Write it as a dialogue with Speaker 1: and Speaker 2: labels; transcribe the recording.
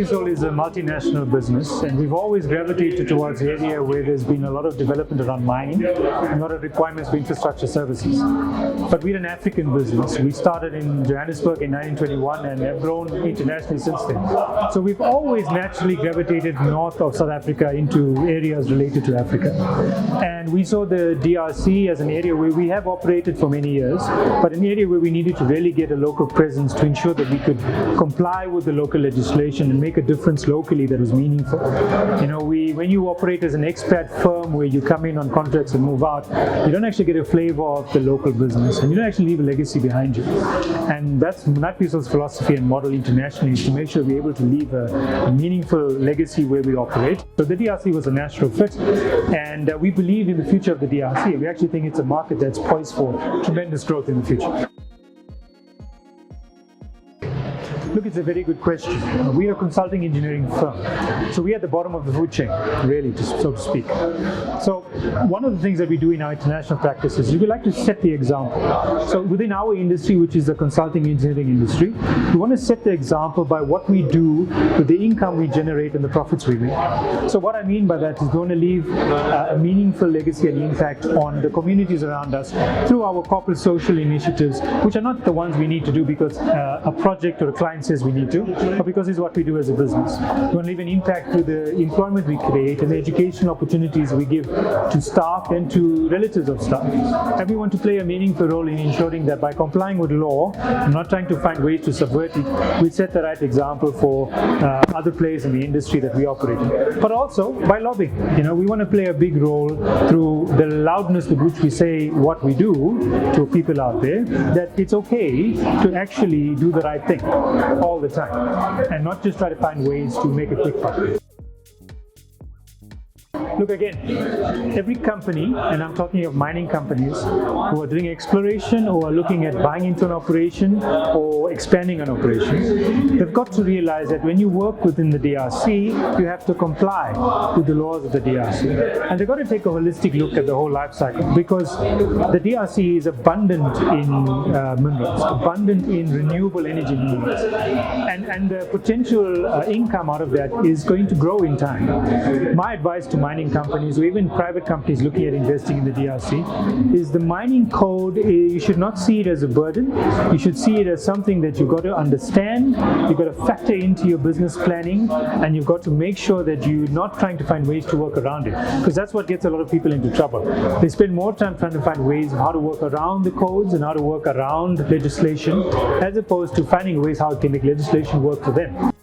Speaker 1: Piésold is a multinational business, and we've always gravitated towards the area where there's been a lot of development around mining and a lot of requirements for infrastructure services. But we're an African business. We started in Johannesburg in 1921 and have grown internationally since then. So we've always naturally gravitated north of South Africa into areas related to Africa. And we saw the DRC as an area where we have operated for many years, but an area where we needed to really get a local presence to ensure that we could comply with the local legislation and make a difference locally that was meaningful. You know, when you operate as an expat firm where you come in on contracts and move out, you don't actually get a flavor of the local business, and you don't actually leave a legacy behind you. And that's Piésold's philosophy and model internationally, is to make sure we're able to leave a meaningful legacy where we operate. So the DRC was a natural fit, and we believe in the future of the DRC. We actually think it's a market that's poised for tremendous growth in the future. Look, it's a very good question. We are a consulting engineering firm, so we're at the bottom of the food chain, really, so to speak. So one of the things that we do in our international practice is we like to set the example. So within our industry, which is the consulting engineering industry, we want to set the example by what we do with the income we generate and the profits we make. So what I mean by that is we want to leave a meaningful legacy and impact on the communities around us through our corporate social initiatives, which are not the ones we need to do because a project or a client says we need to, but because it's what we do as a business. We want to leave an impact through the employment we create and the education opportunities we give to staff and to relatives of staff. And we want to play a meaningful role in ensuring that by complying with law and not trying to find ways to subvert it, we set the right example for other players in the industry that we operate in. But also by lobbying. You know, we want to play a big role through the loudness with which we say what we do to people out there, that it's okay to actually do the right thing all the time and not just try to find ways to make a quick buck. Look, again, every company, and I'm talking of mining companies who are doing exploration or are looking at buying into an operation or expanding an operation, they've got to realize that when you work within the DRC, you have to comply with the laws of the DRC. And they've got to take a holistic look at the whole life cycle, because the DRC is abundant in minerals, abundant in renewable energy minerals. And the potential income out of that is going to grow in time. My advice to mining companies or even private companies looking at investing in the DRC is the mining code, you should not see it as a burden. You should see it as something that you've got to understand, you've got to factor into your business planning, and you've got to make sure that you're not trying to find ways to work around it, because that's what gets a lot of people into trouble. They spend more time trying to find ways of how to work around the codes and how to work around legislation, as opposed to finding ways how to make legislation work for them.